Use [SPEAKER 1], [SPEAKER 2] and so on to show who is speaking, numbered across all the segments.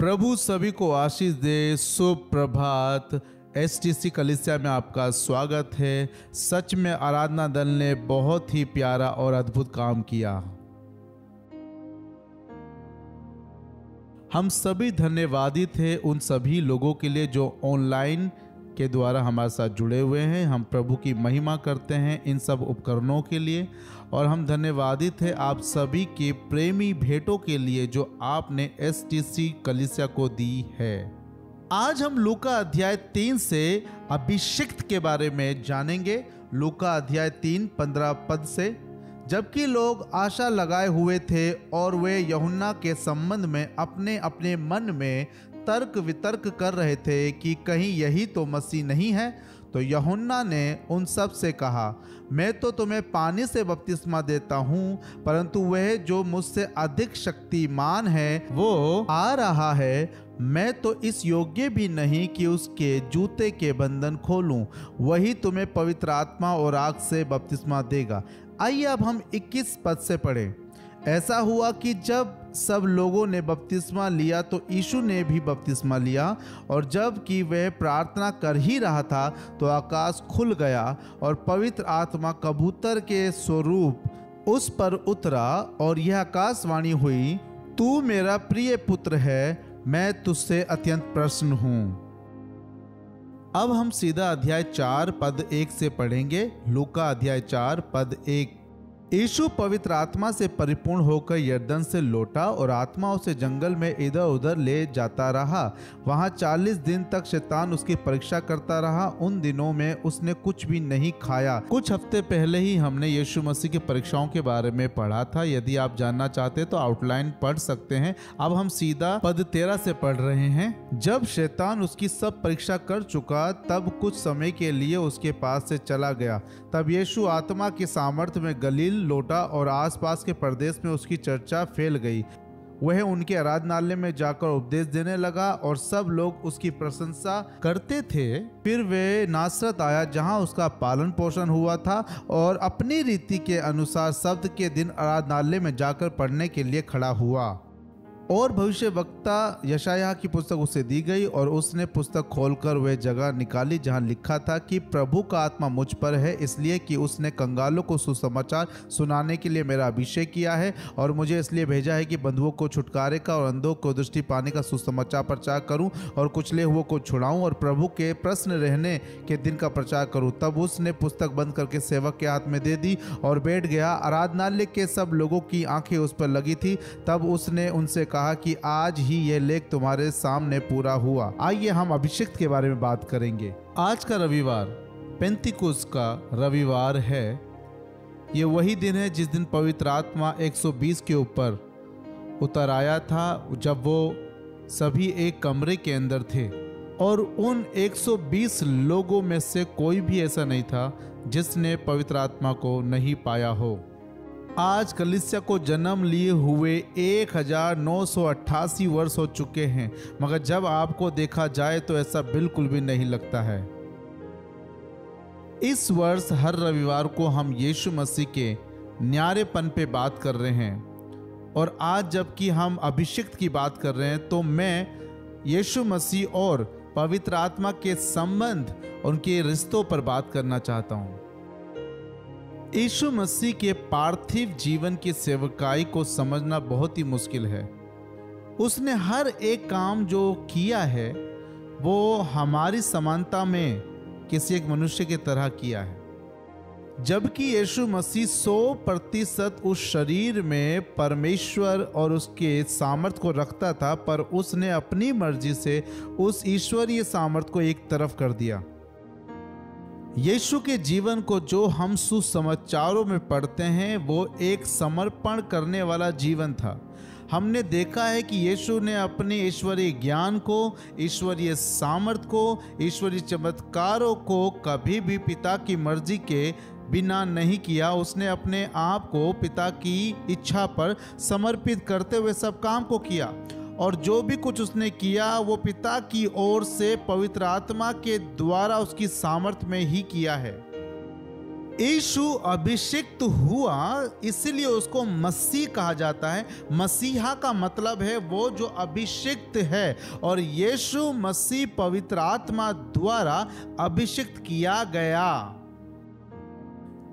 [SPEAKER 1] प्रभु सभी को आशीष दे। सुप्रभात। एसटीसी कलीसिया में आपका स्वागत है। सच में आराधना दल ने बहुत ही प्यारा और अद्भुत काम किया। हम सभी धन्यवादित हैं उन सभी लोगों के लिए जो ऑनलाइन के द्वारा हमारे साथ जुड़े हुए हैं। हम प्रभु की महिमा करते हैं इन सब उपकरणों के लिए, और हम धन्यवादित हैं आप सभी के प्रेमी भेंटों के लिए जो आपने एसटीसी कलीसिया को दी है। आज हम लूका अध्याय 3 से अभिषिक्त के बारे में जानेंगे। लूका अध्याय 3 15 पद से। जबकि लोग आशा लगाए हुए थे और वे यूहन्ना के संबंध में अपने अपने मन में तर्क वितर्क कर रहे थे कि कहीं यही तो मसीह नहीं है, तो यूहन्ना ने उन सब से कहा, मैं तो तुम्हें पानी से बपतिस्मा देता हूँ, परंतु वह जो मुझसे अधिक शक्तिमान है वो आ रहा है, मैं तो इस योग्य भी नहीं कि उसके जूते के बंधन खोलूं। वही तुम्हें पवित्र आत्मा और आग से बपतिस्मा देगा। आइए अब हम 21 पद से पढ़ें। ऐसा हुआ कि जब सब लोगों ने बपतिस्मा लिया तो यीशु ने भी बपतिस्मा लिया, और जब कि वह प्रार्थना कर ही रहा था तो आकाश खुल गया और पवित्र आत्मा कबूतर के स्वरूप उस पर उतरा, और यह आकाशवाणी हुई, तू मेरा प्रिय पुत्र है, मैं तुझसे अत्यंत प्रसन्न हूँ। अब हम सीधा अध्याय 4 पद 1 से पढ़ेंगे। लूका अध्याय 4 पद 1। यीशु पवित्र आत्मा से परिपूर्ण होकर यरदन से लौटा और आत्मा उसे जंगल में इधर उधर ले जाता रहा। वहां 40 दिन तक शैतान उसकी परीक्षा करता रहा। उन दिनों में उसने कुछ भी नहीं खाया। कुछ हफ्ते पहले ही हमने यीशु मसीह की परीक्षाओं के बारे में पढ़ा था। यदि आप जानना चाहते तो आउटलाइन पढ़ सकते हैं। अब हम सीधा पद 13 से पढ़ रहे हैं। जब शैतान उसकी सब परीक्षा कर चुका तब कुछ समय के लिए उसके पास से चला गया। तब यीशु आत्मा की सामर्थ्य में गलील लौटा और आसपास के प्रदेश में उसकी चर्चा फैल गई। वह उनके आराधनालय में जाकर उपदेश देने लगा और सब लोग उसकी प्रशंसा करते थे। फिर वे नासरत आया जहां उसका पालन पोषण हुआ था, और अपनी रीति के अनुसार सब्त के दिन आराधनालय में जाकर पढ़ने के लिए खड़ा हुआ। और भविष्य वक्ता यशायाह की पुस्तक उसे दी गई, और उसने पुस्तक खोलकर वह जगह निकाली जहां लिखा था कि प्रभु का आत्मा मुझ पर है, इसलिए कि उसने कंगालों को सुसमाचार सुनाने के लिए मेरा अभिषेक किया है, और मुझे इसलिए भेजा है कि बंधुओं को छुटकारे का और अंधों को दृष्टि पाने का सुसमाचार प्रचार करूं, और कुचले हुओं को छुड़ाऊं, और प्रभु के प्रसन्न रहने के दिन का प्रचार करूं। तब उसने पुस्तक बंद करके सेवक के हाथ में दे दी और बैठ गया। आराधनालय के सब लोगों की आंखें उस पर लगी थी। तब उसने उनसे कहा कि आज ही यह लेख तुम्हारे सामने पूरा हुआ। आइए हम अभिषिक्त के बारे में बात करेंगे। आज का रविवार पेंतिकुस्त का रविवार है। ये वही दिन है जिस दिन पवित्र आत्मा 120 के ऊपर उतर आया था, जब वो सभी एक कमरे के अंदर थे, और उन 120 लोगों में से कोई भी ऐसा नहीं था जिसने पवित्र आत्मा को नहीं पाया हो। आज कलीसिया को जन्म लिए हुए 1988 वर्ष हो चुके हैं, मगर जब आपको देखा जाए तो ऐसा बिल्कुल भी नहीं लगता है। इस वर्ष हर रविवार को हम यीशु मसीह के न्यारेपन पे बात कर रहे हैं, और आज जबकि हम अभिषिक्त की बात कर रहे हैं तो मैं यीशु मसीह और पवित्र आत्मा के संबंध, उनके रिश्तों पर बात करना चाहता हूं। यीशु मसीह के पार्थिव जीवन की सेवकाई को समझना बहुत ही मुश्किल है। उसने हर एक काम जो किया है वो हमारी समानता में किसी एक मनुष्य की तरह किया है। जबकि यीशु मसीह 100% उस शरीर में परमेश्वर और उसके सामर्थ्य को रखता था, पर उसने अपनी मर्जी से उस ईश्वरीय सामर्थ्य को एक तरफ कर दिया। यीशु के जीवन को जो हम सुसमाचारों में पढ़ते हैं वो एक समर्पण करने वाला जीवन था। हमने देखा है कि यीशु ने अपने ईश्वरीय ज्ञान को, ईश्वरीय सामर्थ्य को, ईश्वरीय चमत्कारों को कभी भी पिता की मर्जी के बिना नहीं किया। उसने अपने आप को पिता की इच्छा पर समर्पित करते हुए सब काम को किया, और जो भी कुछ उसने किया वो पिता की ओर से पवित्र आत्मा के द्वारा उसकी सामर्थ्य में ही किया है। यीशु अभिषिक्त हुआ, इसलिए उसको मसीह कहा जाता है। मसीहा का मतलब है वो जो अभिषिक्त है, और यीशु मसीह पवित्र आत्मा द्वारा अभिषिक्त किया गया।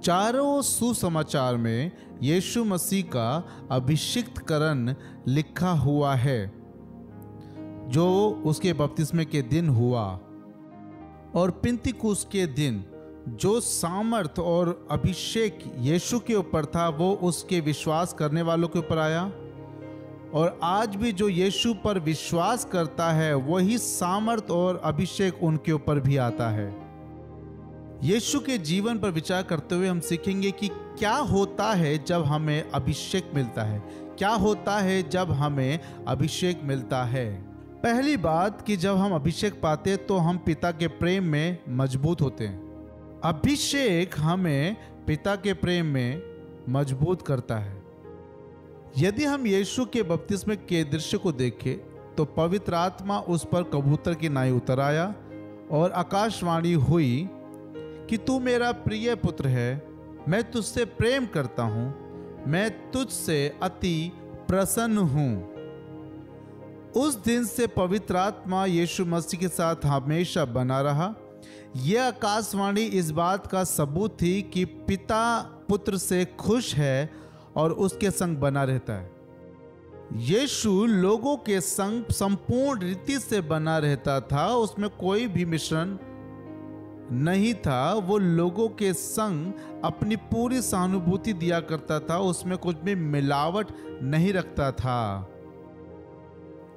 [SPEAKER 1] चारों सुसमाचार में यीशु मसीह का अभिषिक्तकरण लिखा हुआ है, जो उसके बपतिस्मे के दिन हुआ, और पिंतीकुस्त के दिन जो सामर्थ और अभिषेक यीशु के ऊपर था वो उसके विश्वास करने वालों के ऊपर आया। और आज भी जो यीशु पर विश्वास करता है वही सामर्थ और अभिषेक उनके ऊपर भी आता है। यीशु के जीवन पर विचार करते हुए हम सीखेंगे कि क्या होता है जब हमें अभिषेक मिलता है, क्या होता है जब हमें अभिषेक मिलता है। पहली बात कि जब हम अभिषेक पाते तो हम पिता के प्रेम में मजबूत होते हैं। अभिषेक हमें पिता के प्रेम में मजबूत करता है। यदि हम यीशु के बपतिस्मे के दृश्य को देखें तो पवित्र आत्मा उस पर कबूतर की नाई उतर आया और आकाशवाणी हुई कि तू मेरा प्रिय पुत्र है, मैं तुझसे प्रेम करता हूं, मैं तुझसे अति प्रसन्न हूं। उस दिन से पवित्र आत्मा यीशु मसीह के साथ हमेशा बना रहा। यह आकाशवाणी इस बात का सबूत थी कि पिता पुत्र से खुश है और उसके संग बना रहता है। यीशु लोगों के संग संपूर्ण रीति से बना रहता था, उसमें कोई भी मिश्रण नहीं था। वो लोगों के संग अपनी पूरी सहानुभूति दिया करता था, उसमें कुछ भी मिलावट नहीं रखता था।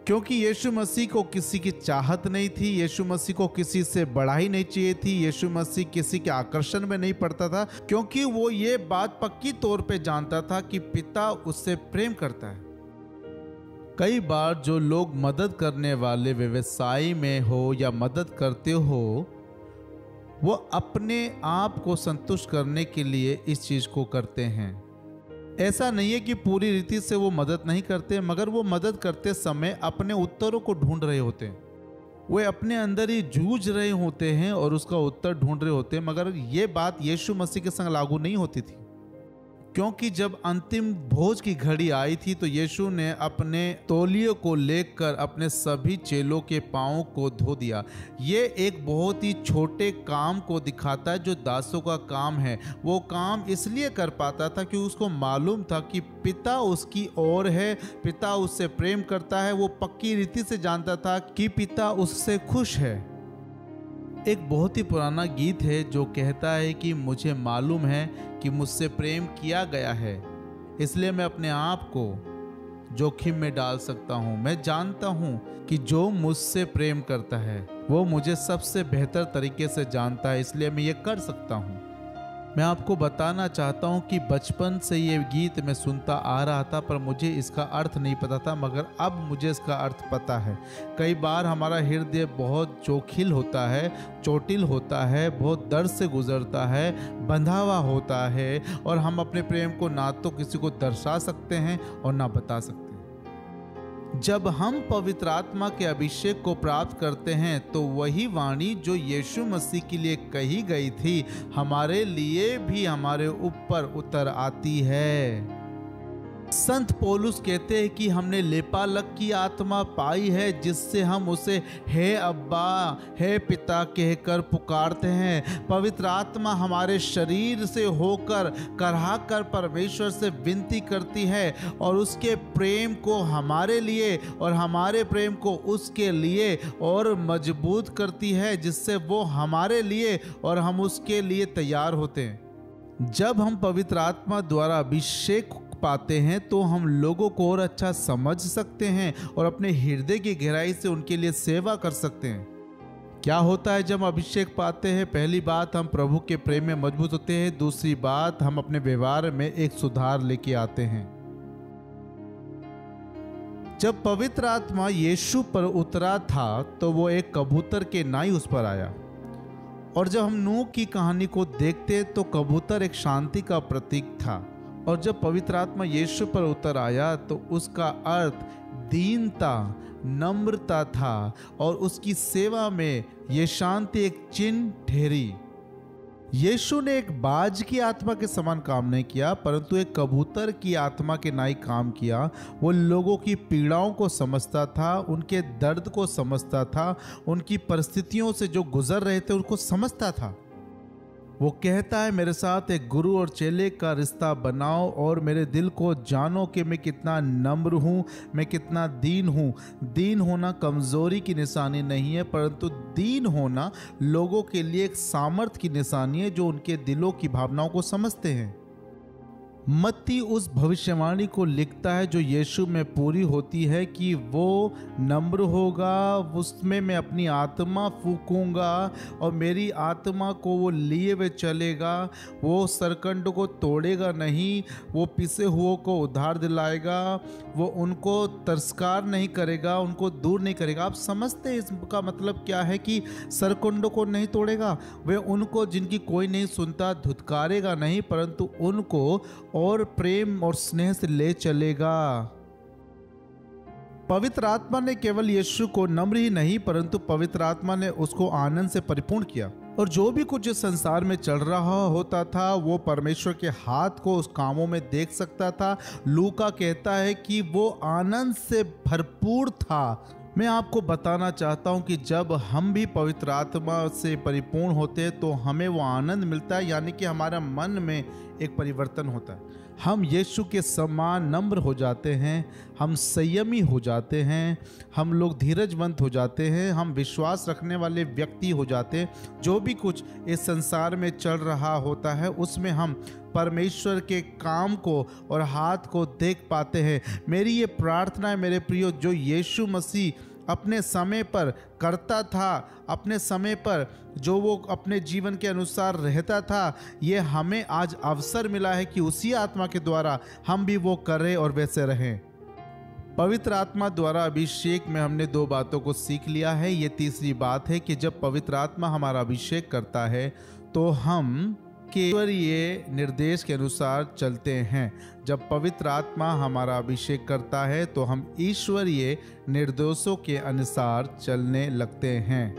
[SPEAKER 1] क्योंकि यीशु मसीह को किसी की चाहत नहीं थी, यीशु मसीह को किसी से बढ़ाई नहीं चाहिए थी, यीशु मसीह किसी के आकर्षण में नहीं पड़ता था, क्योंकि वो ये बात पक्की तौर पे जानता था कि पिता उससे प्रेम करता है। कई बार जो लोग मदद करने वाले व्यवसाय में हो या मदद करते हो, वो अपने आप को संतुष्ट करने के लिए इस चीज को करते हैं। ऐसा नहीं है कि पूरी रीति से वो मदद नहीं करते, मगर वो मदद करते समय अपने उत्तरों को ढूंढ रहे होते हैं। वे अपने अंदर ही जूझ रहे होते हैं और उसका उत्तर ढूंढ रहे होते हैं। मगर ये बात यीशु मसीह के संग लागू नहीं होती थी, क्योंकि जब अंतिम भोज की घड़ी आई थी तो यीशु ने अपने तौलियों को लेकर अपने सभी चेलों के पांवों को धो दिया। ये एक बहुत ही छोटे काम को दिखाता है जो दासों का काम है। वो काम इसलिए कर पाता था कि उसको मालूम था कि पिता उसकी ओर है, पिता उससे प्रेम करता है। वो पक्की रीति से जानता था कि पिता उससे खुश है। एक बहुत ही पुराना गीत है जो कहता है कि मुझे मालूम है कि मुझसे प्रेम किया गया है, इसलिए मैं अपने आप को जोखिम में डाल सकता हूँ। मैं जानता हूँ कि जो मुझसे प्रेम करता है वो मुझे सबसे बेहतर तरीके से जानता है, इसलिए मैं ये कर सकता हूँ। मैं आपको बताना चाहता हूँ कि बचपन से ये गीत मैं सुनता आ रहा था, पर मुझे इसका अर्थ नहीं पता था, मगर अब मुझे इसका अर्थ पता है। कई बार हमारा हृदय बहुत जोखिल होता है, चोटिल होता है, बहुत दर्द से गुजरता है, बंधा हुआ होता है, और हम अपने प्रेम को ना तो किसी को दर्शा सकते हैं और ना बता सकते हैं। जब हम पवित्र आत्मा के अभिषेक को प्राप्त करते हैं तो वही वाणी जो यीशु मसीह के लिए कही गई थी हमारे लिए भी हमारे ऊपर उतर आती है। संत पौलुस कहते हैं कि हमने लेपालक की आत्मा पाई है, जिससे हम उसे हे अब्बा, हे पिता कहकर पुकारते हैं। पवित्र आत्मा हमारे शरीर से होकर करहा कर परमेश्वर से विनती करती है और उसके प्रेम को हमारे लिए और हमारे प्रेम को उसके लिए और मजबूत करती है, जिससे वो हमारे लिए और हम उसके लिए तैयार होते हैं। जब हम पवित्र आत्मा द्वारा अभिषेक पाते हैं तो हम लोगों को और अच्छा समझ सकते हैं और अपने हृदय की गहराई से उनके लिए सेवा कर सकते हैं। क्या होता है जब अभिषेक पाते हैं? पहली बात, हम प्रभु के प्रेम में मजबूत होते हैं। दूसरी बात, हम अपने व्यवहार में एक सुधार लेके आते हैं। जब पवित्र आत्मा यीशु पर उतरा था तो वो एक कबूतर के नाई उस पर आया, और जब हम नूह की कहानी को देखते तो कबूतर एक शांति का प्रतीक था, और जब पवित्र आत्मा यीशु पर उतर आया तो उसका अर्थ दीनता, नम्रता था, और उसकी सेवा में ये शांति एक चिन्ह ठहरी। यीशु ने एक बाज की आत्मा के समान काम नहीं किया, परंतु एक कबूतर की आत्मा के नाई काम किया। वो लोगों की पीड़ाओं को समझता था, उनके दर्द को समझता था, उनकी परिस्थितियों से जो गुजर रहे थे उनको समझता था। वो कहता है, मेरे साथ एक गुरु और चेले का रिश्ता बनाओ और मेरे दिल को जानो कि मैं कितना नम्र हूँ, मैं कितना दीन हूँ। दीन होना कमज़ोरी की निशानी नहीं है, परंतु दीन होना लोगों के लिए एक सामर्थ्य की निशानी है जो उनके दिलों की भावनाओं को समझते हैं। मत्ती उस भविष्यवाणी को लिखता है जो यीशु में पूरी होती है कि वो नम्र होगा, उसमें मैं अपनी आत्मा फूंकूंगा और मेरी आत्मा को वो लिए हुए चलेगा। वो सरकंड को तोड़ेगा नहीं, वो पिसे हुओं को उद्धार दिलाएगा, वो उनको तिरस्कार नहीं करेगा, उनको दूर नहीं करेगा। आप समझते हैं इसका मतलब क्या है कि सरकंडों को नहीं तोड़ेगा, वे उनको जिनकी कोई नहीं सुनता धुतकारेगा नहीं, परंतु उनको और प्रेम और स्नेह से ले चलेगा। पवित्र आत्मा ने केवल यीशु को नम्र ही नहीं, परंतु पवित्र आत्मा ने उसको आनंद से परिपूर्ण किया। और जो भी कुछ इस संसार में चल रहा होता था वो परमेश्वर के हाथ को उस कामों में देख सकता था। लूका कहता है कि वो आनंद से भरपूर था। मैं आपको बताना चाहता हूं कि जब हम भी पवित्र आत्मा से परिपूर्ण होते हैं तो हमें वो आनंद मिलता है, यानी कि हमारा मन में एक परिवर्तन होता है। हम यीशु के समान नम्र हो जाते हैं, हम संयमी हो जाते हैं, हम लोग धीरजवंत हो जाते हैं, हम विश्वास रखने वाले व्यक्ति हो जाते हैं। जो भी कुछ इस संसार में चल रहा होता है उसमें हम परमेश्वर के काम को और हाथ को देख पाते हैं। मेरी ये प्रार्थना है मेरे प्रियो, जो यीशु मसीह अपने समय पर करता था, अपने समय पर जो वो अपने जीवन के अनुसार रहता था, ये हमें आज अवसर मिला है कि उसी आत्मा के द्वारा हम भी वो करें और वैसे रहें। पवित्र आत्मा द्वारा अभिषेक में हमने दो बातों को सीख लिया है। ये तीसरी बात है कि जब पवित्र आत्मा हमारा अभिषेक करता है तो हम ईश्वरीय निर्देश के अनुसार चलते हैं। जब पवित्र आत्मा हमारा अभिषेक करता है तो हम ईश्वरीय निर्देशों के अनुसार चलने लगते हैं।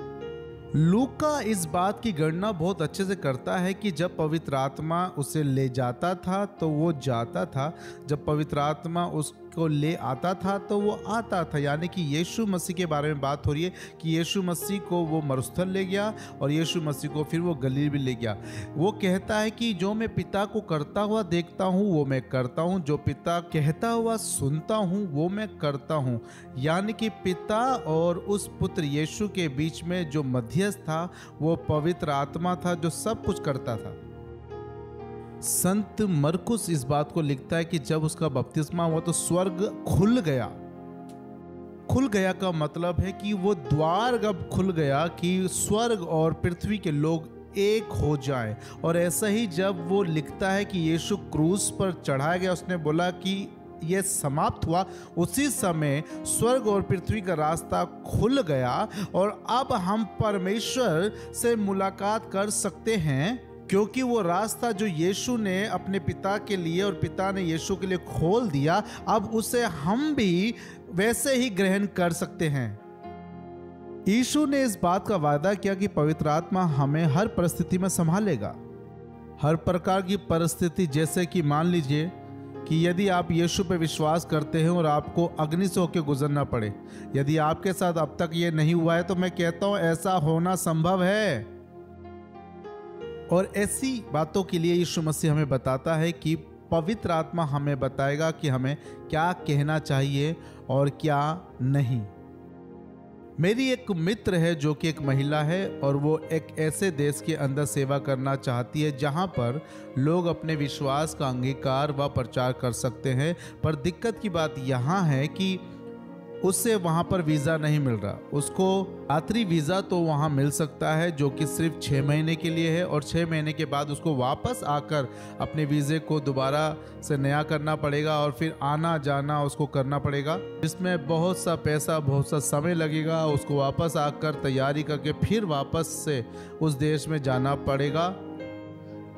[SPEAKER 1] लूका इस बात की गणना बहुत अच्छे से करता है कि जब पवित्र आत्मा उसे ले जाता था तो वो जाता था, जब पवित्र आत्मा उसको ले आता था तो वो आता था। यानी कि यीशु मसीह के बारे में बात हो रही है कि यीशु मसीह को वो मरुस्थल ले गया और यीशु मसीह को फिर वो गलील भी ले गया। वो कहता है कि जो मैं पिता को करता हुआ देखता हूँ वो मैं करता हूँ, जो पिता कहता हुआ सुनता हूँ वो मैं करता हूँ। यानी कि पिता और उस पुत्र यीशु के बीच में जो मध्यस्थ था वो पवित्र आत्मा था जो सब कुछ करता था। संत मरकुस इस बात को लिखता है कि जब उसका बपतिस्मा हुआ तो स्वर्ग खुल गया। खुल गया का मतलब है कि वो द्वार अब खुल गया कि स्वर्ग और पृथ्वी के लोग एक हो जाएं। और ऐसा ही जब वो लिखता है कि यीशु क्रूस पर चढ़ाया गया, उसने बोला कि यह समाप्त हुआ, उसी समय स्वर्ग और पृथ्वी का रास्ता खुल गया और अब हम परमेश्वर से मुलाकात कर सकते हैं, क्योंकि वो रास्ता जो यीशु ने अपने पिता के लिए और पिता ने यीशु के लिए खोल दिया, अब उसे हम भी वैसे ही ग्रहण कर सकते हैं। यीशु ने इस बात का वादा किया कि पवित्र आत्मा हमें हर परिस्थिति में संभालेगा। हर प्रकार की परिस्थिति, जैसे कि मान लीजिए कि यदि आप यीशु पे विश्वास करते हैं और आपको अग्नि से होकर गुजरना पड़े, यदि आपके साथ अब तक ये नहीं हुआ है तो मैं कहता हूं ऐसा होना संभव है। और ऐसी बातों के लिए यीशु मसीह हमें बताता है कि पवित्र आत्मा हमें बताएगा कि हमें क्या कहना चाहिए और क्या नहीं। मेरी एक मित्र है जो कि एक महिला है और वो एक ऐसे देश के अंदर सेवा करना चाहती है जहां पर लोग अपने विश्वास का अंगीकार व प्रचार कर सकते हैं। पर दिक्कत की बात यहाँ है कि उससे वहाँ पर वीज़ा नहीं मिल रहा। उसको यात्री वीज़ा तो वहाँ मिल सकता है जो कि सिर्फ 6 महीने के लिए है और 6 महीने के बाद उसको वापस आकर अपने वीज़े को दोबारा से नया करना पड़ेगा और फिर आना जाना उसको करना पड़ेगा, जिसमें बहुत सा पैसा बहुत सा समय लगेगा। उसको वापस आकर तैयारी करके फिर वापस से उस देश में जाना पड़ेगा।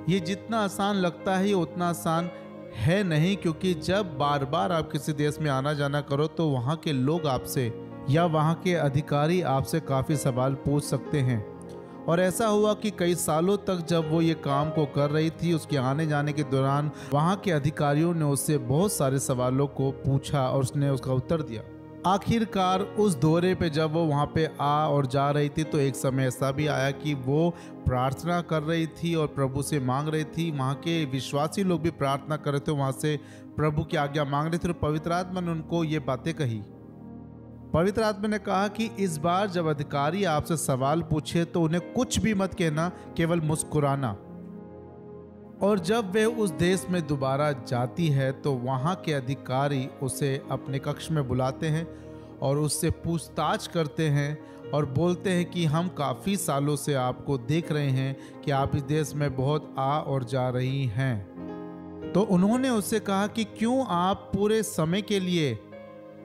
[SPEAKER 1] ये जितना आसान लगता है ये उतना आसान है नहीं, क्योंकि जब बार बार आप किसी देश में आना जाना करो तो वहाँ के लोग आपसे या वहाँ के अधिकारी आपसे काफ़ी सवाल पूछ सकते हैं। और ऐसा हुआ कि कई सालों तक जब वो ये काम को कर रही थी, उसके आने जाने के दौरान वहाँ के अधिकारियों ने उससे बहुत सारे सवालों को पूछा और उसने उसका उत्तर दिया। आखिरकार उस दौरे पे जब वो वहाँ पे आ और जा रही थी, तो एक समय ऐसा भी आया कि वो प्रार्थना कर रही थी और प्रभु से मांग रही थी। वहाँ के विश्वासी लोग भी प्रार्थना कर रहे थे, वहाँ से प्रभु की आज्ञा मांग रहे थे। और पवित्र आत्मा ने उनको ये बातें कही। पवित्र आत्मा ने कहा कि इस बार जब अधिकारी आपसे सवाल पूछे तो उन्हें कुछ भी मत कहना, केवल मुस्कुराना। और जब वे उस देश में दोबारा जाती है तो वहाँ के अधिकारी उसे अपने कक्ष में बुलाते हैं और उससे पूछताछ करते हैं और बोलते हैं कि हम काफ़ी सालों से आपको देख रहे हैं कि आप इस देश में बहुत आ और जा रही हैं। तो उन्होंने उससे कहा कि क्यों आप पूरे समय के लिए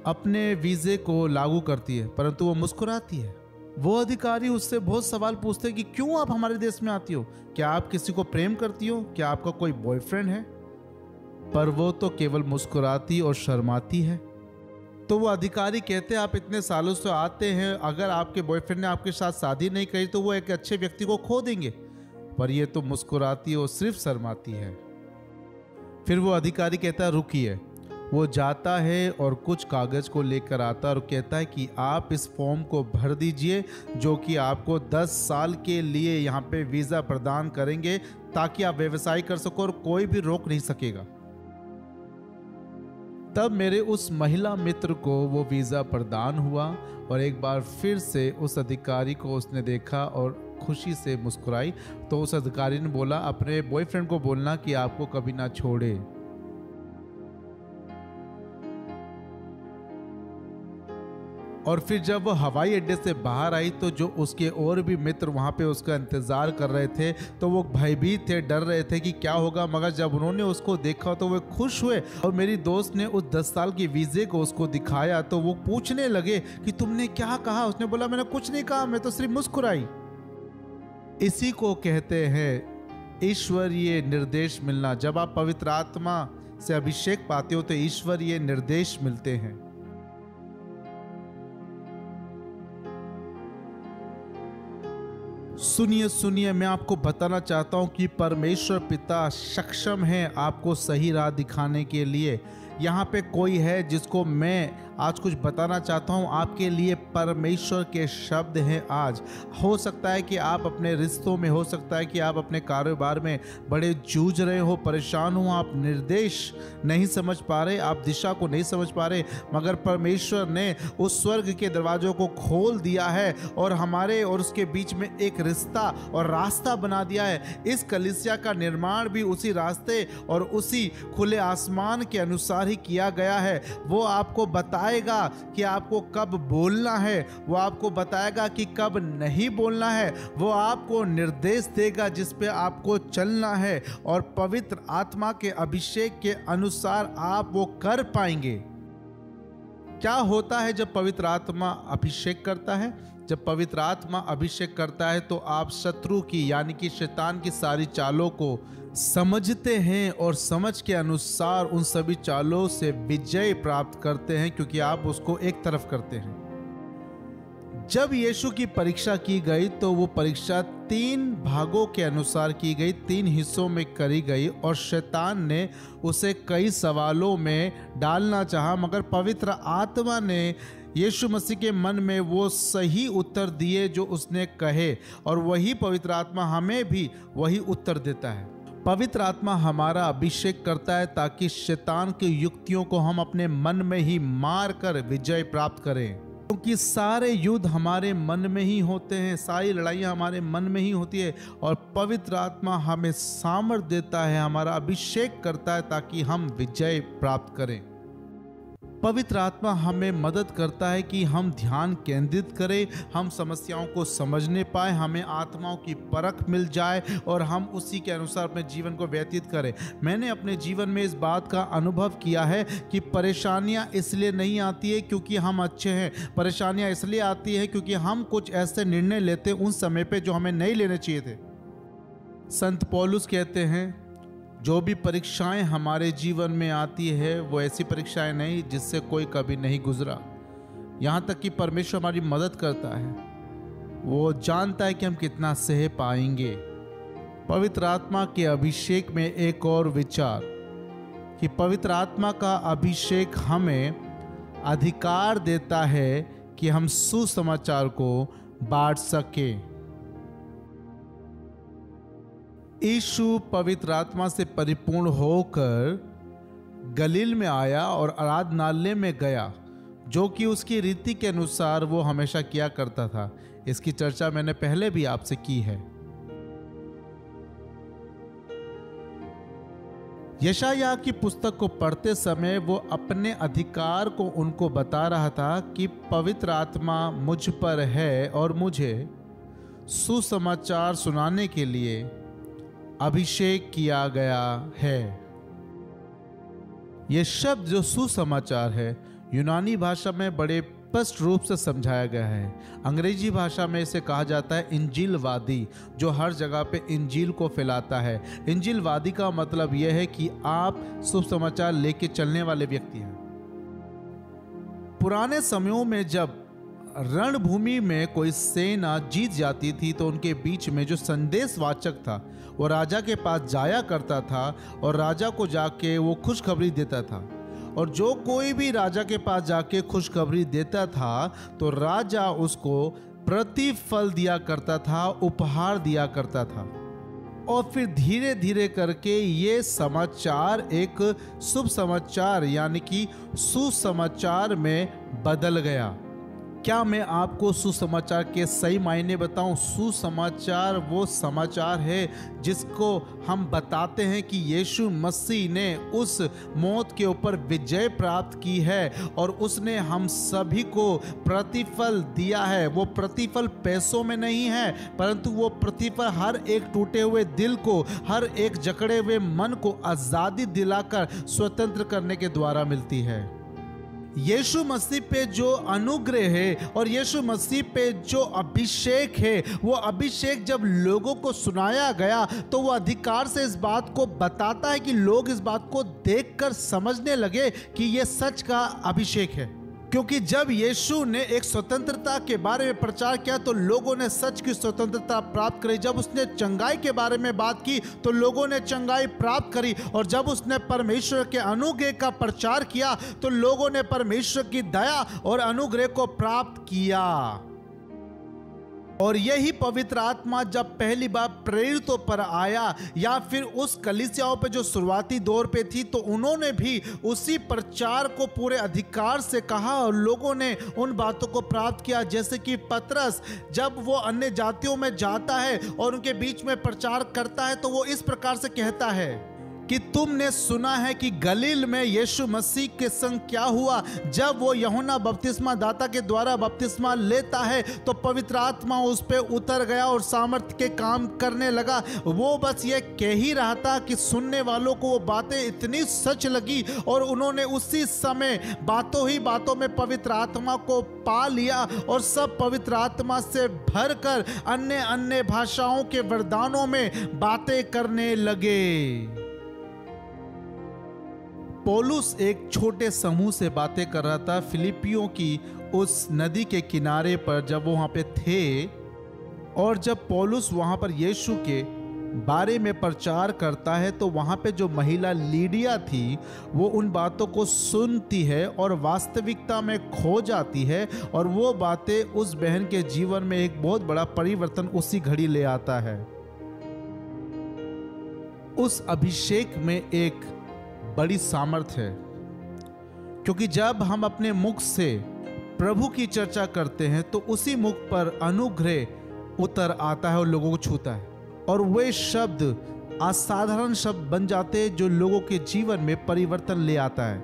[SPEAKER 1] अपने वीज़े को लागू करती है, परंतु वो मुस्कुराती है। वो अधिकारी उससे बहुत सवाल पूछते हैं कि क्यों आप हमारे देश में आती हो, क्या आप किसी को प्रेम करती हो, क्या आपका कोई बॉयफ्रेंड है? पर वो तो केवल मुस्कुराती और शर्माती है। तो वो अधिकारी कहते हैं आप इतने सालों से आते हैं, अगर आपके बॉयफ्रेंड ने आपके साथ शादी नहीं करी तो वो एक अच्छे व्यक्ति को खो देंगे। पर ये तो मुस्कुराती और सिर्फ शर्माती है। फिर वो अधिकारी कहता है रुकिए। वो जाता है और कुछ कागज को लेकर आता है और कहता है कि आप इस फॉर्म को भर दीजिए, जो कि आपको 10 साल के लिए यहाँ पे वीज़ा प्रदान करेंगे, ताकि आप व्यवसाय कर सको और कोई भी रोक नहीं सकेगा। तब मेरे उस महिला मित्र को वो वीज़ा प्रदान हुआ और एक बार फिर से उस अधिकारी को उसने देखा और खुशी से मुस्कुराई। तो उस अधिकारी ने बोला अपने बॉयफ्रेंड को बोलना कि आपको कभी ना छोड़े। और फिर जब वो हवाई अड्डे से बाहर आई तो जो उसके और भी मित्र वहाँ पे उसका इंतज़ार कर रहे थे, तो वो भयभीत थे, डर रहे थे कि क्या होगा। मगर जब उन्होंने उसको देखा तो वे खुश हुए। और मेरी दोस्त ने उस 10 साल की वीज़े को उसको दिखाया तो वो पूछने लगे कि तुमने क्या कहा? उसने बोला मैंने कुछ नहीं कहा, मैं तो सिर्फ मुस्कुराई। इसी को कहते हैं ईश्वरीय निर्देश मिलना। जब आप पवित्र आत्मा से अभिषेक पाते हो तो ईश्वरीय निर्देश मिलते हैं। सुनिए सुनिए, मैं आपको बताना चाहता हूं कि परमेश्वर पिता सक्षम है आपको सही राह दिखाने के लिए। यहाँ पे कोई है जिसको मैं आज कुछ बताना चाहता हूँ आपके लिए। परमेश्वर के शब्द हैं आज। हो सकता है कि आप अपने रिश्तों में, हो सकता है कि आप अपने कारोबार में बड़े जूझ रहे हो, परेशान हो, आप निर्देश नहीं समझ पा रहे, आप दिशा को नहीं समझ पा रहे। मगर परमेश्वर ने उस स्वर्ग के दरवाजों को खोल दिया है और हमारे और उसके बीच में एक रिश्ता और रास्ता बना दिया है। इस कलीसिया का निर्माण भी उसी रास्ते और उसी खुले आसमान के अनुसार ही किया गया है। वो आपको बताएगा कि आपको कब बोलना है, वो आपको बताएगा कि कब नहीं बोलना है, वो आपको निर्देश देगा जिस पे आपको चलना है और पवित्र आत्मा के अभिषेक के अनुसार आप वो कर पाएंगे। क्या होता है जब पवित्र आत्मा अभिषेक करता है? जब पवित्र आत्मा अभिषेक करता है तो आप शत्रु की यानी कि शैतान की सारी चालों को समझते हैं और समझ के अनुसार उन सभी चालों से विजय प्राप्त करते हैं, क्योंकि आप उसको एक तरफ करते हैं। जब यीशु की परीक्षा की गई तो वो परीक्षा 3 भागों के अनुसार की गई, 3 हिस्सों में करी गई और शैतान ने उसे कई सवालों में डालना चाहा, मगर पवित्र आत्मा ने यीशु मसीह के मन में वो सही उत्तर दिए जो उसने कहे, और वही पवित्र आत्मा हमें भी वही उत्तर देता है। पवित्र आत्मा हमारा अभिषेक करता है ताकि शैतान की युक्तियों को हम अपने मन में ही मार कर विजय प्राप्त करें, क्योंकि सारे युद्ध हमारे मन में ही होते हैं, सारी लड़ाइयाँ हमारे मन में ही होती है। और पवित्र आत्मा हमें सामर्थ्य देता है, हमारा अभिषेक करता है ताकि हम विजय प्राप्त करें। पवित्र आत्मा हमें मदद करता है कि हम ध्यान केंद्रित करें, हम समस्याओं को समझने पाए, हमें आत्माओं की परख मिल जाए और हम उसी के अनुसार अपने जीवन को व्यतीत करें। मैंने अपने जीवन में इस बात का अनुभव किया है कि परेशानियां इसलिए नहीं आती है क्योंकि हम अच्छे हैं, परेशानियां इसलिए आती है क्योंकि हम कुछ ऐसे निर्णय लेते हैं उन समय पे जो हमें नहीं लेने चाहिए थे। संत पौलुस कहते हैं जो भी परीक्षाएं हमारे जीवन में आती है वो ऐसी परीक्षाएं नहीं जिससे कोई कभी नहीं गुजरा। यहाँ तक कि परमेश्वर हमारी मदद करता है वो जानता है कि हम कितना सह पाएंगे। पवित्र आत्मा के अभिषेक में एक और विचार कि पवित्र आत्मा का अभिषेक हमें अधिकार देता है कि हम सुसमाचार को बांट सके। यीशु पवित्र आत्मा से परिपूर्ण होकर गलील में आया और आराधनालय में गया, जो कि उसकी रीति के अनुसार वो हमेशा किया करता था। इसकी चर्चा मैंने पहले भी आपसे की है। यशायाह की पुस्तक को पढ़ते समय वो अपने अधिकार को उनको बता रहा था कि पवित्र आत्मा मुझ पर है और मुझे सुसमाचार सुनाने के लिए अभिषेक किया गया है। ये शब्द जो सुसमाचार है यूनानी भाषा में बड़े स्पष्ट रूप से समझाया गया है। अंग्रेजी भाषा में इसे कहा जाता है इंजीलवादी, जो हर जगह पे इंजील को फैलाता है। इंजीलवादी का मतलब यह है कि आप सुसमाचार लेके चलने वाले व्यक्ति हैं। पुराने समयों में जब रणभूमि में कोई सेना जीत जाती थी तो उनके बीच में जो संदेशवाचक था वो राजा के पास जाया करता था और राजा को जाके वो खुशखबरी देता था। और जो कोई भी राजा के पास जाके खुशखबरी देता था तो राजा उसको प्रतिफल दिया करता था, उपहार दिया करता था। और फिर धीरे धीरे करके ये समाचार एक शुभ समाचार यानी कि सुसमाचार में बदल गया। क्या मैं आपको सुसमाचार के सही मायने बताऊं? सुसमाचार वो समाचार है जिसको हम बताते हैं कि यीशु मसीह ने उस मौत के ऊपर विजय प्राप्त की है और उसने हम सभी को प्रतिफल दिया है। वो प्रतिफल पैसों में नहीं है, परंतु वो प्रतिफल हर एक टूटे हुए दिल को, हर एक जकड़े हुए मन को आजादी दिलाकर स्वतंत्र करने के द्वारा मिलती है। यीशु मसीह पे जो अनुग्रह है और यीशु मसीह पे जो अभिषेक है, वो अभिषेक जब लोगों को सुनाया गया तो वो अधिकार से इस बात को बताता है कि लोग इस बात को देखकर समझने लगे कि ये सच का अभिषेक है। क्योंकि जब यीशु ने एक स्वतंत्रता के बारे में प्रचार किया तो लोगों ने सच की स्वतंत्रता प्राप्त करी। जब उसने चंगाई के बारे में बात की तो लोगों ने चंगाई प्राप्त करी। और जब उसने परमेश्वर के अनुग्रह का प्रचार किया तो लोगों ने परमेश्वर की दया और अनुग्रह को प्राप्त किया। और यही पवित्र आत्मा जब पहली बार प्रेरितों पर आया या फिर उस कलीसियाओं पे जो शुरुआती दौर पे थी तो उन्होंने भी उसी प्रचार को पूरे अधिकार से कहा और लोगों ने उन बातों को प्राप्त किया। जैसे कि पतरस जब वो अन्य जातियों में जाता है और उनके बीच में प्रचार करता है तो वो इस प्रकार से कहता है कि तुमने सुना है कि गलील में यीशु मसीह के संग क्या हुआ। जब वो यूहन्ना बपतिस्मा दाता के द्वारा बपतिस्मा लेता है तो पवित्र आत्मा उस पे उतर गया और सामर्थ्य के काम करने लगा। वो बस ये कह ही रहा था कि सुनने वालों को वो बातें इतनी सच लगी और उन्होंने उसी समय बातों ही बातों में पवित्र आत्मा को पा लिया और सब पवित्र आत्मा से भरकर अन्य अन्य भाषाओं के वरदानों में बातें करने लगे। पौलुस एक छोटे समूह से बातें कर रहा था फिलिपियों की उस नदी के किनारे पर जब वो वहाँ पे थे। और जब पौलुस वहाँ पर यीशु के बारे में प्रचार करता है तो वहाँ पे जो महिला लीडिया थी वो उन बातों को सुनती है और वास्तविकता में खो जाती है और वो बातें उस बहन के जीवन में एक बहुत बड़ा परिवर्तन उसी घड़ी ले आता है। उस अभिषेक में एक बड़ी सामर्थ है, क्योंकि जब हम अपने मुख से प्रभु की चर्चा करते हैं तो उसी मुख पर अनुग्रह उतर आता है और लोगों को छूता है और वे शब्द असाधारण शब्द बन जाते हैं जो लोगों के जीवन में परिवर्तन ले आता है।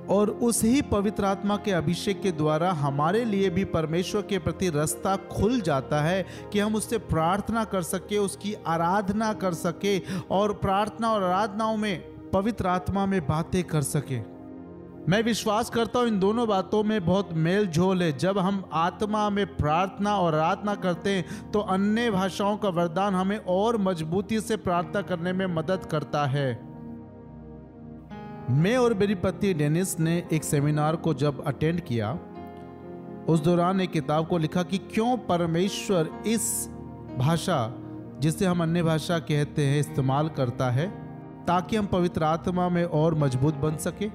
[SPEAKER 1] और उस ही पवित्र आत्मा के अभिषेक के द्वारा हमारे लिए भी परमेश्वर के प्रति रास्ता खुल जाता है कि हम उससे प्रार्थना कर सके, उसकी आराधना कर सके और प्रार्थना और आराधनाओं में पवित्र आत्मा में बातें कर सके। मैं विश्वास करता हूं इन दोनों बातों में बहुत मेल झोल है। जब हम आत्मा में प्रार्थना और आराधना करते हैं तो अन्य भाषाओं का वरदान हमें और मजबूती से प्रार्थना करने में मदद करता है। मैं और मेरी पत्नी डेनिस ने एक सेमिनार को जब अटेंड किया, उस दौरान एक किताब को लिखा कि क्यों परमेश्वर इस भाषा, जिसे हम अन्य भाषा कहते हैं, इस्तेमाल करता है ताकि हम पवित्र आत्मा में और मजबूत बन सके।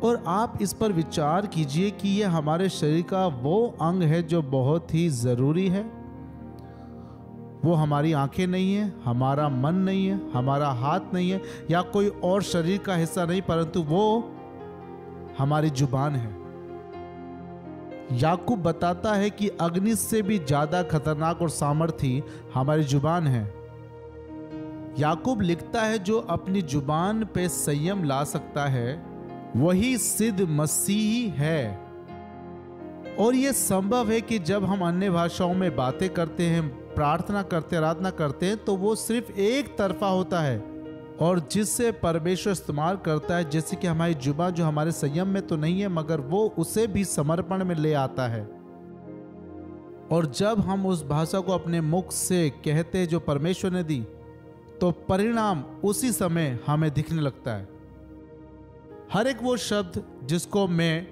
[SPEAKER 1] और आप इस पर विचार कीजिए कि यह हमारे शरीर का वो अंग है जो बहुत ही जरूरी है। वो हमारी आंखें नहीं है, हमारा मन नहीं है, हमारा हाथ नहीं है, या कोई और शरीर का हिस्सा नहीं, परंतु वो हमारी जुबान है। याकूब बताता है कि अग्नि से भी ज्यादा खतरनाक और सामर्थी हमारी जुबान है। याकूब लिखता है जो अपनी जुबान पे संयम ला सकता है वही सिद्ध मसीही है। और यह संभव है कि जब हम अन्य भाषाओं में बातें करते हैं, प्रार्थना करते, आराधना करते हैं, तो वो सिर्फ एक तरफा होता है और जिससे परमेश्वर इस्तेमाल करता है, जैसे कि हमारी जुबान जो हमारे संयम में तो नहीं है मगर वो उसे भी समर्पण में ले आता है। और जब हम उस भाषा को अपने मुख से कहते हैं जो परमेश्वर ने दी, तो परिणाम उसी समय हमें दिखने लगता है। हर एक वो शब्द जिसको मैं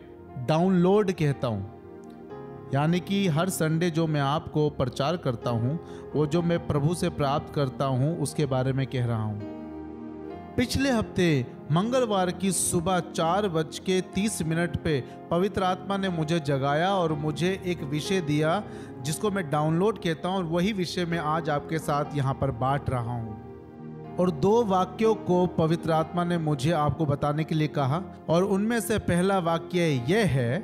[SPEAKER 1] डाउनलोड कहता हूँ, यानी कि हर संडे जो मैं आपको प्रचार करता हूँ, वो जो मैं प्रभु से प्राप्त करता हूँ, उसके बारे में कह रहा हूँ। पिछले हफ्ते मंगलवार की सुबह 4:30 पे पवित्र आत्मा ने मुझे जगाया और मुझे एक विषय दिया जिसको मैं डाउनलोड कहता हूँ, और वही विषय मैं आज आपके साथ यहाँ पर बांट रहा हूँ। और 2 वाक्यों को पवित्र आत्मा ने मुझे आपको बताने के लिए कहा, और उनमें से पहला वाक्य यह है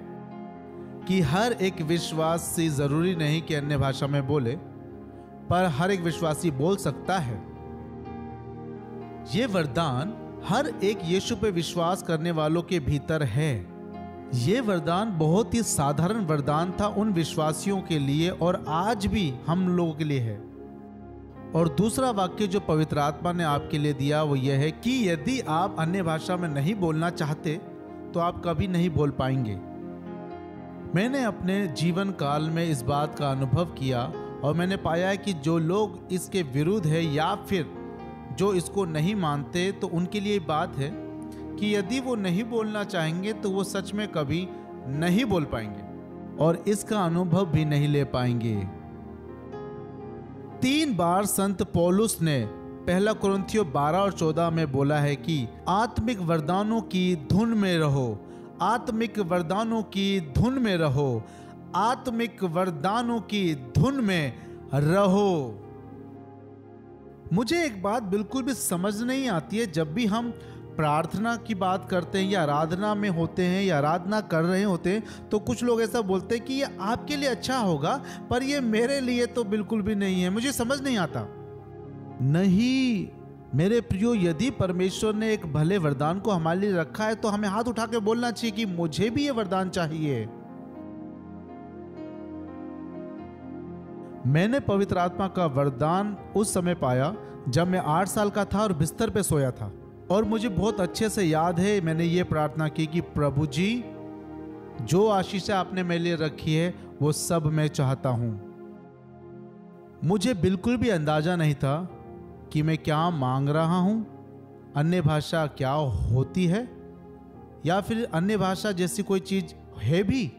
[SPEAKER 1] कि हर एक विश्वासी जरूरी नहीं कि अन्य भाषा में बोले, पर हर एक विश्वासी बोल सकता है। ये वरदान हर एक यीशु पे विश्वास करने वालों के भीतर है। ये वरदान बहुत ही साधारण वरदान था उन विश्वासियों के लिए, और आज भी हम लोगों के लिए है। और दूसरा वाक्य जो पवित्र आत्मा ने आपके लिए दिया वो यह है कि यदि आप अन्य भाषा में नहीं बोलना चाहते तो आप कभी नहीं बोल पाएंगे। मैंने अपने जीवन काल में इस बात का अनुभव किया, और मैंने पाया है कि जो लोग इसके विरुद्ध है या फिर जो इसको नहीं मानते, तो उनके लिए बात है कि यदि वो नहीं बोलना चाहेंगे तो वो सच में कभी नहीं बोल पाएंगे और इसका अनुभव भी नहीं ले पाएंगे। 3 बार संत पौलुस ने 1 कुरिन्थियों 12 और 14 में बोला है कि आत्मिक वरदानों की धुन में रहो, आत्मिक वरदानों की धुन में रहो, आत्मिक वरदानों की धुन में रहो। मुझे एक बात बिल्कुल भी समझ नहीं आती है, जब भी हम प्रार्थना की बात करते हैं या आराधना में होते हैं या आराधना कर रहे होते हैं, तो कुछ लोग ऐसा बोलते हैं कि ये आपके लिए अच्छा होगा पर ये मेरे लिए तो बिल्कुल भी नहीं है, मुझे समझ नहीं आता। नहीं मेरे प्रियो, यदि परमेश्वर ने एक भले वरदान को हमारे लिए रखा है तो हमें हाथ उठा के बोलना चाहिए कि मुझे भी ये वरदान चाहिए। मैंने पवित्र आत्मा का वरदान उस समय पाया जब मैं 8 साल का था और बिस्तर पे सोया था, और मुझे बहुत अच्छे से याद है मैंने ये प्रार्थना की कि प्रभु जी, जो आशीष आपने मेरे लिए रखी है वो सब मैं चाहता हूं। मुझे बिल्कुल भी अंदाजा नहीं था कि मैं क्या मांग रहा हूं, अन्य भाषा क्या होती है या फिर अन्य भाषा जैसी कोई चीज है भी।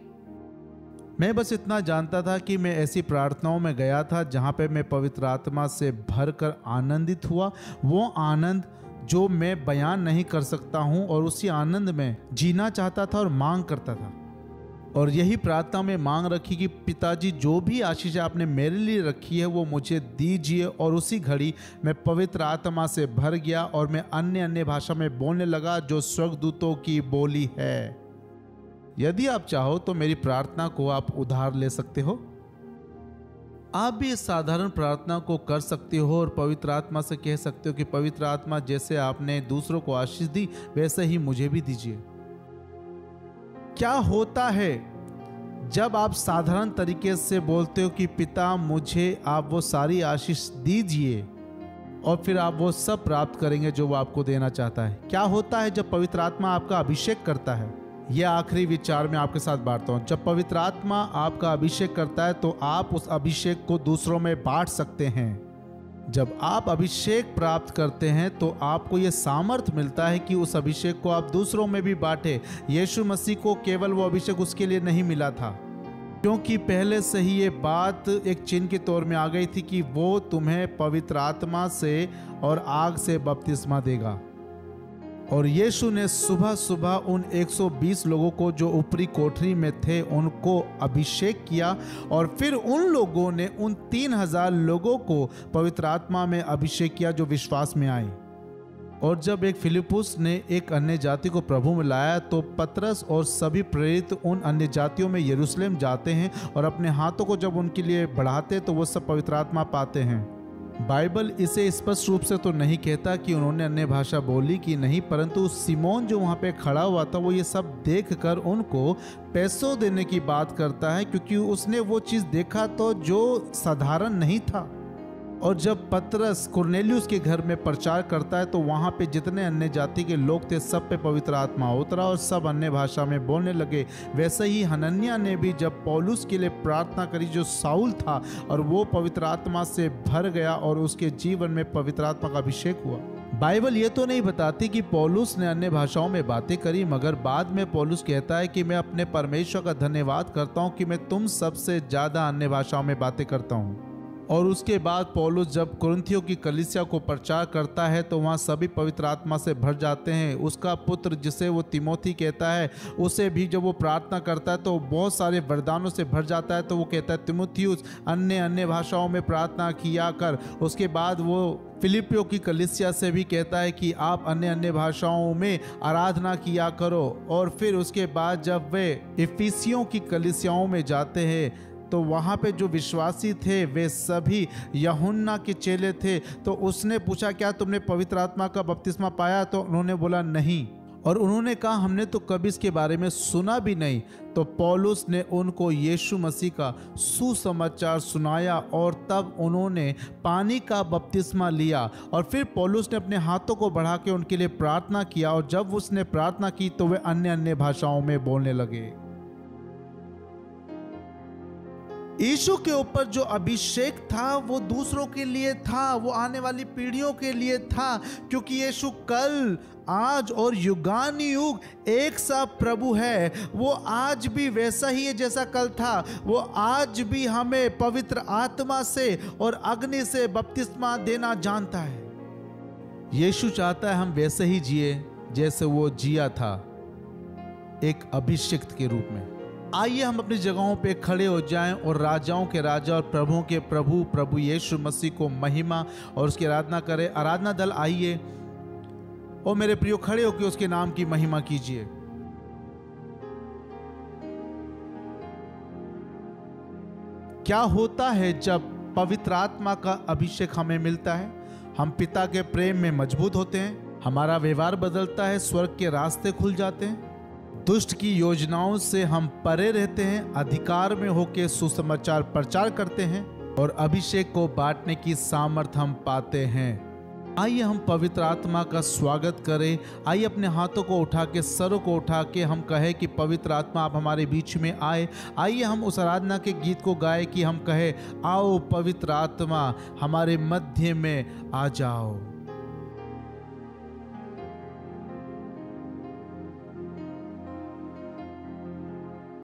[SPEAKER 1] मैं बस इतना जानता था कि मैं ऐसी प्रार्थनाओं में गया था जहां पे मैं पवित्र आत्मा से भरकर आनंदित हुआ, वो आनंद जो मैं बयान नहीं कर सकता हूं, और उसी आनंद में जीना चाहता था और मांग करता था। और यही प्रार्थना में मांग रखी कि पिताजी, जो भी आशीष आपने मेरे लिए रखी है वो मुझे दीजिए। और उसी घड़ी मैं पवित्र आत्मा से भर गया और मैं अन्य भाषा में बोलने लगा जो स्वर्गदूतों की बोली है। यदि आप चाहो तो मेरी प्रार्थना को आप उधार ले सकते हो। आप भी इस साधारण प्रार्थना को कर सकते हो और पवित्र आत्मा से कह सकते हो कि पवित्र आत्मा, जैसे आपने दूसरों को आशीष दी वैसे ही मुझे भी दीजिए। क्या होता है जब आप साधारण तरीके से बोलते हो कि पिता, मुझे आप वो सारी आशीष दीजिए, और फिर आप वो सब प्राप्त करेंगे जो वो आपको देना चाहता है। क्या होता है जब पवित्र आत्मा आपका अभिषेक करता है? यह आखिरी विचार मैं आपके साथ बांटता हूं। जब पवित्र आत्मा आपका अभिषेक करता है तो आप उस अभिषेक को दूसरों में बांट सकते हैं। जब आप अभिषेक प्राप्त करते हैं तो आपको ये सामर्थ मिलता है कि उस अभिषेक को आप दूसरों में भी बांटे। यीशु मसीह को केवल वो अभिषेक उसके लिए नहीं मिला था, क्योंकि पहले से ही ये बात एक चिन्ह के तौर में आ गई थी कि वो तुम्हें पवित्र आत्मा से और आग से बपतिस्मा देगा। और यीशु ने सुबह सुबह उन 120 लोगों को जो ऊपरी कोठरी में थे उनको अभिषेक किया, और फिर उन लोगों ने उन 3000 लोगों को पवित्र आत्मा में अभिषेक किया जो विश्वास में आए। और जब एक फिलिपुस ने एक अन्य जाति को प्रभु में लाया तो पतरस और सभी प्रेरित उन अन्य जातियों में यरूशलेम जाते हैं और अपने हाथों को जब उनके लिए बढ़ाते तो वो सब पवित्र आत्मा पाते हैं। बाइबल इसे स्पष्ट रूप से तो नहीं कहता कि उन्होंने अन्य भाषा बोली कि नहीं, परंतु सिमोन जो वहाँ पे खड़ा हुआ था वो ये सब देखकर उनको पैसों देने की बात करता है, क्योंकि उसने वो चीज़ देखा तो जो साधारण नहीं था। और जब पतरस कुरनेलियुस के घर में प्रचार करता है तो वहाँ पे जितने अन्य जाति के लोग थे सब पे पवित्र आत्मा उतरा और सब अन्य भाषा में बोलने लगे। वैसे ही हनन्याह ने भी जब पौलुस के लिए प्रार्थना करी जो साउल था, और वो पवित्र आत्मा से भर गया और उसके जीवन में पवित्र आत्मा का अभिषेक हुआ। बाइबल ये तो नहीं बताती कि पौलुस ने अन्य भाषाओं में बातें करी, मगर बाद में पौलुस कहता है कि मैं अपने परमेश्वर का धन्यवाद करता हूँ कि मैं तुम सबसे ज़्यादा अन्य भाषाओं में बातें करता हूँ। और उसके बाद पौलुस जब कुरिन्थियों की कलीसिया को प्रचार करता है तो वहाँ सभी पवित्र आत्मा से भर जाते हैं। उसका पुत्र जिसे वो तिमोथी कहता है, उसे भी जब वो प्रार्थना करता है तो बहुत सारे वरदानों से भर जाता है। तो वो कहता है तिमोथियुस अन्य भाषाओं में प्रार्थना किया कर। उसके बाद वो फिलिपियों की कलीसिया से भी कहता है कि आप अन्य भाषाओं में आराधना किया करो। और फिर उसके बाद जब वे इफिसियों की कलीसियाओं में जाते हैं तो वहाँ पे जो विश्वासी थे वे सभी यूहन्ना के चेले थे। तो उसने पूछा क्या तुमने पवित्र आत्मा का बपतिस्मा पाया? तो उन्होंने बोला नहीं। और उन्होंने कहा हमने तो कभी इसके बारे में सुना भी नहीं। तो पौलुस ने उनको यीशु मसीह का सुसमाचार सुनाया और तब उन्होंने पानी का बपतिस्मा लिया। और फिर पौलुस ने अपने हाथों को बढ़ा के उनके लिए प्रार्थना किया, और जब उसने प्रार्थना की तो वे अन्य भाषाओं में बोलने लगे। यीशु के ऊपर जो अभिषेक था वो दूसरों के लिए था, वो आने वाली पीढ़ियों के लिए था, क्योंकि यीशु कल आज और युगानुयुग एक सा प्रभु है। वो आज भी वैसा ही है जैसा कल था। वो आज भी हमें पवित्र आत्मा से और अग्नि से बपतिस्मा देना जानता है। यीशु चाहता है हम वैसे ही जिए जैसे वो जिया था, एक अभिषिक्त के रूप में। आइए हम अपनी जगहों पे खड़े हो जाएं और राजाओं के राजा और प्रभुओं के प्रभु प्रभु यीशु मसीह को महिमा और उसकी आराधना करें। आराधना दल आइए और मेरे प्रियो खड़े होकर उसके नाम की महिमा कीजिए। क्या होता है जब पवित्र आत्मा का अभिषेक हमें मिलता है? हम पिता के प्रेम में मजबूत होते हैं, हमारा व्यवहार बदलता है, स्वर्ग के रास्ते खुल जाते हैं, दुष्ट की योजनाओं से हम परे रहते हैं, अधिकार में होकर सुसमाचार प्रचार करते हैं और अभिषेक को बांटने की सामर्थ्य हम पाते हैं। आइए हम पवित्र आत्मा का स्वागत करें। आइए अपने हाथों को उठा के, सरों को उठा के हम कहें कि पवित्र आत्मा आप हमारे बीच में आए। आइए हम उस आराधना के गीत को गाएं कि हम कहें आओ पवित्र आत्मा हमारे मध्य में आ जाओ।